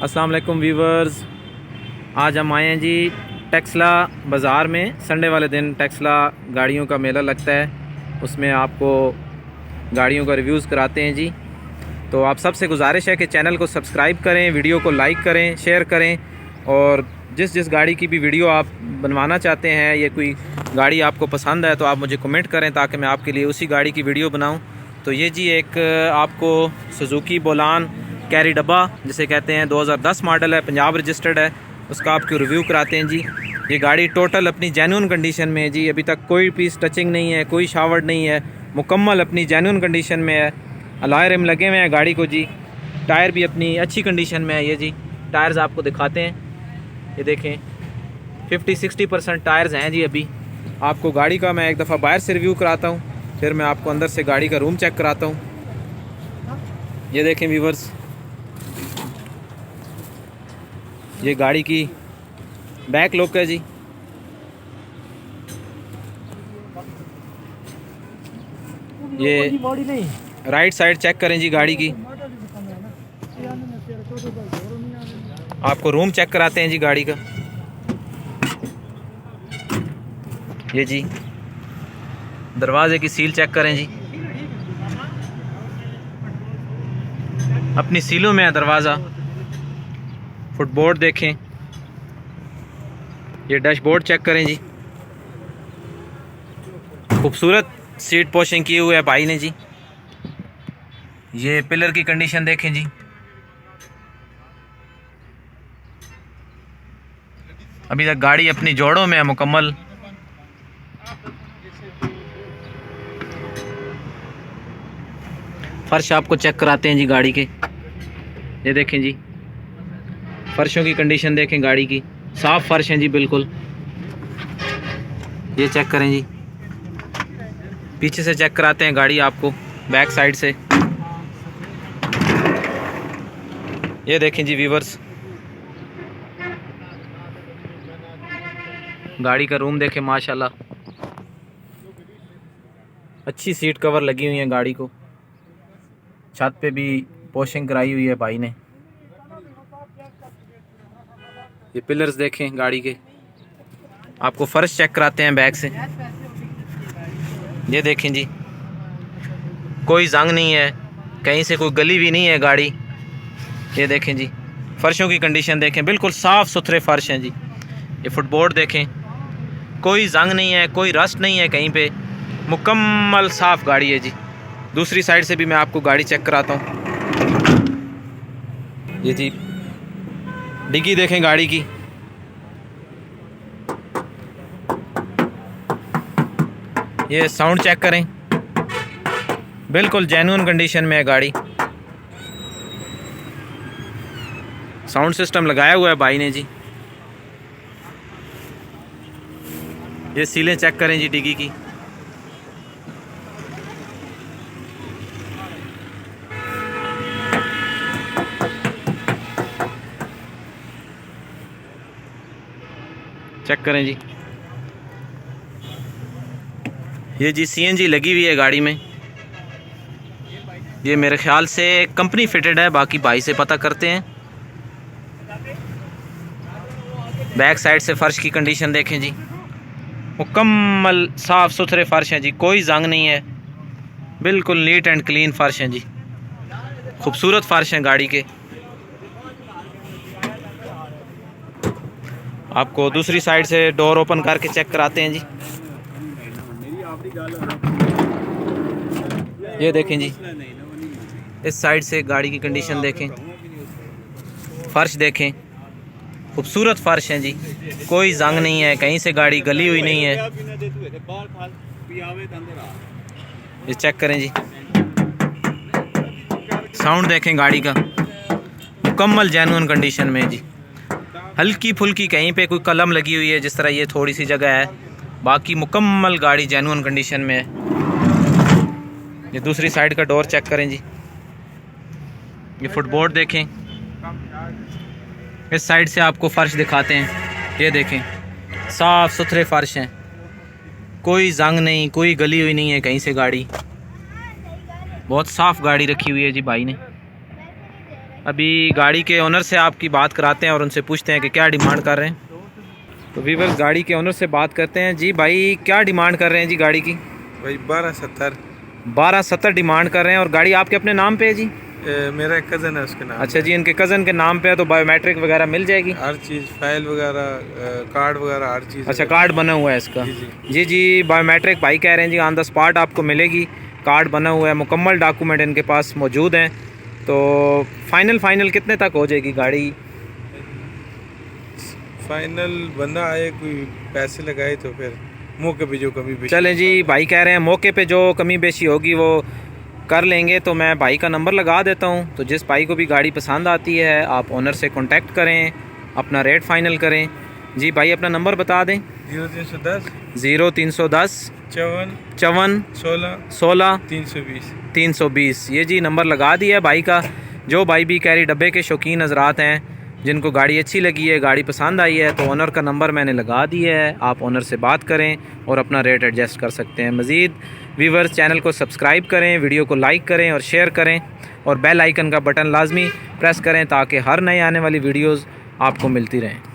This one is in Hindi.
अस्सलाम वालेकुम व्यूवर्स। आज हम आए हैं जी टेक्सला बाज़ार में। संडे वाले दिन टेक्सला गाड़ियों का मेला लगता है, उसमें आपको गाड़ियों का रिव्यूज़ कराते हैं जी। तो आप सबसे गुजारिश है कि चैनल को सब्सक्राइब करें, वीडियो को लाइक करें, शेयर करें, और जिस गाड़ी की भी वीडियो आप बनवाना चाहते हैं, ये कोई गाड़ी आपको पसंद है तो आप मुझे कमेंट करें ताकि मैं आपके लिए उसी गाड़ी की वीडियो बनाऊं। तो ये जी एक आपको सुजुकी बोलान कैरी डब्बा जिसे कहते हैं 2010 मॉडल है, पंजाब रजिस्टर्ड है, उसका आपको रिव्यू कराते हैं जी। ये गाड़ी टोटल अपनी जेन्युइन कंडीशन में है जी, अभी तक कोई पीस टचिंग नहीं है, कोई शावर्ड नहीं है, मुकम्मल अपनी जेन्युइन कंडीशन में है। अलॉय रिम लगे हुए हैं गाड़ी को जी, टायर भी अपनी अच्छी कंडीशन में है। ये जी टायर्स आपको दिखाते हैं, ये देखें 50-60% टायर्स हैं जी। अभी आपको गाड़ी का मैं एक दफ़ा बाहर से रिव्यू कराता हूँ, फिर मैं आपको अंदर से गाड़ी का रूम चेक कराता हूँ। ये देखें व्यूवर्स, ये गाड़ी की बैक लुक है जी। ये राइट साइड चेक करें जी गाड़ी की, आपको रूम चेक कराते हैं जी गाड़ी का। ये जी दरवाजे की सील चेक करें जी, अपनी सीलों में है दरवाज़ा। फुटबोर्ड देखें, ये डैशबोर्ड चेक करें जी, खूबसूरत सीट पोशिंग किए हुए है भाई ने जी। ये पिलर की कंडीशन देखें जी, अभी तक गाड़ी अपनी जोड़ों में है मुकम्मल। फर्श आपको चेक कराते हैं जी गाड़ी के, ये देखें जी फर्शों की कंडीशन देखें गाड़ी की, साफ फर्श हैं जी बिल्कुल। ये चेक करें जी, पीछे से चेक कराते हैं गाड़ी आपको बैक साइड से। ये देखें जी व्यूवर्स, गाड़ी का रूम देखें माशाल्लाह, अच्छी सीट कवर लगी हुई है गाड़ी को, छत पे भी पोशिंग कराई हुई है भाई ने। ये पिलर्स देखें गाड़ी के, आपको फर्श चेक कराते हैं बैक से। ये देखें जी, कोई जंग नहीं है, कहीं से कोई गली भी नहीं है गाड़ी। ये देखें जी फर्शों की कंडीशन देखें, बिल्कुल साफ़ सुथरे फर्श हैं जी। ये फुटबोर्ड देखें, कोई जंग नहीं है, कोई रस्ट नहीं है कहीं पे, मुकम्मल साफ़ गाड़ी है जी। दूसरी साइड से भी मैं आपको गाड़ी चेक कराता हूँ। ये जी डिग्गी देखें गाड़ी की, ये साउंड चेक करें, बिल्कुल जेन्युइन कंडीशन में है गाड़ी। साउंड सिस्टम लगाया हुआ है भाई ने जी। ये सीलें चेक करें जी डिग्गी की, चेक करें जी। ये जी सीएनजी लगी हुई है गाड़ी में, ये मेरे ख्याल से कंपनी फिटेड है, बाकी भाई से पता करते हैं। बैक साइड से फर्श की कंडीशन देखें जी, मुकम्मल साफ़ सुथरे फर्श हैं जी, कोई जंग नहीं है, बिल्कुल नीट एंड क्लीन फर्श हैं जी, खूबसूरत फर्श हैं गाड़ी के। आपको दूसरी साइड से डोर ओपन करके चेक कराते हैं जी। ये देखें जी, इस साइड से गाड़ी की कंडीशन देखें, फर्श देखें, खूबसूरत फर्श हैं जी, कोई जंग नहीं है, कहीं से गाड़ी गली हुई नहीं है। ये चेक करें जी, साउंड देखें गाड़ी का, मुकम्मल जेन्युइन कंडीशन में है जी। हल्की फुल्की कहीं पे कोई कलम लगी हुई है, जिस तरह ये थोड़ी सी जगह है, बाकी मुकम्मल गाड़ी जेन्युइन कंडीशन में है। ये दूसरी साइड का डोर चेक करें जी, ये फुटबोर्ड देखें, इस साइड से आपको फ़र्श दिखाते हैं। ये देखें साफ़ सुथरे फ़र्श हैं, कोई जंग नहीं, कोई गली हुई नहीं है कहीं से गाड़ी, बहुत साफ़ गाड़ी रखी हुई है जी भाई ने। अभी गाड़ी के ओनर से आपकी बात कराते हैं और उनसे पूछते हैं कि क्या डिमांड कर रहे हैं। तो वीवर्स गाड़ी के ओनर से बात करते हैं। जी भाई क्या डिमांड कर रहे हैं जी गाड़ी की? भाई 1270। 1270 डिमांड कर रहे हैं। और गाड़ी आपके अपने नाम पे है जी? मेरा एक कज़न है उसके नाम। अच्छा जी, इनके कज़न के नाम पे है तो बायोमेट्रिक वगैरह मिल जाएगी? हर चीज़, फाइल वगैरह, कार्ड वगैरह, हर चीज़। अच्छा, कार्ड बना हुआ है इसका? जी जी बायोमेट्रिक भाई कह रहे हैं जी ऑन द स्पॉट आपको मिलेगी। कार्ड बना हुआ है, मुकम्मल डॉक्यूमेंट इनके पास मौजूद हैं। तो फाइनल कितने तक हो जाएगी गाड़ी? फाइनल बंदा आए, कोई पैसे लगाए तो फिर मौके पे जो कमी बेशी। चलें जी, भाई कह रहे हैं मौके पे जो कमी बेशी होगी वो कर लेंगे। तो मैं भाई का नंबर लगा देता हूँ। तो जिस भाई को भी गाड़ी पसंद आती है आप ओनर से कांटेक्ट करें, अपना रेट फाइनल करें। जी भाई अपना नंबर बता दें। 0310 0310 54 16 320 320। ये जी नंबर लगा दिया है भाई का। जो भाई भी कैरी डब्बे के शौकीन हजरात हैं, जिनको गाड़ी अच्छी लगी है, गाड़ी पसंद आई है, तो ओनर का नंबर मैंने लगा दिया है। आप ओनर से बात करें और अपना रेट एडजस्ट कर सकते हैं। मज़ीद व्यूवर्स चैनल को सब्सक्राइब करें, वीडियो को लाइक करें और शेयर करें और बेल आइकन का बटन लाजमी प्रेस करें ताकि हर नए आने वाली वीडियोज़ आपको मिलती रहें।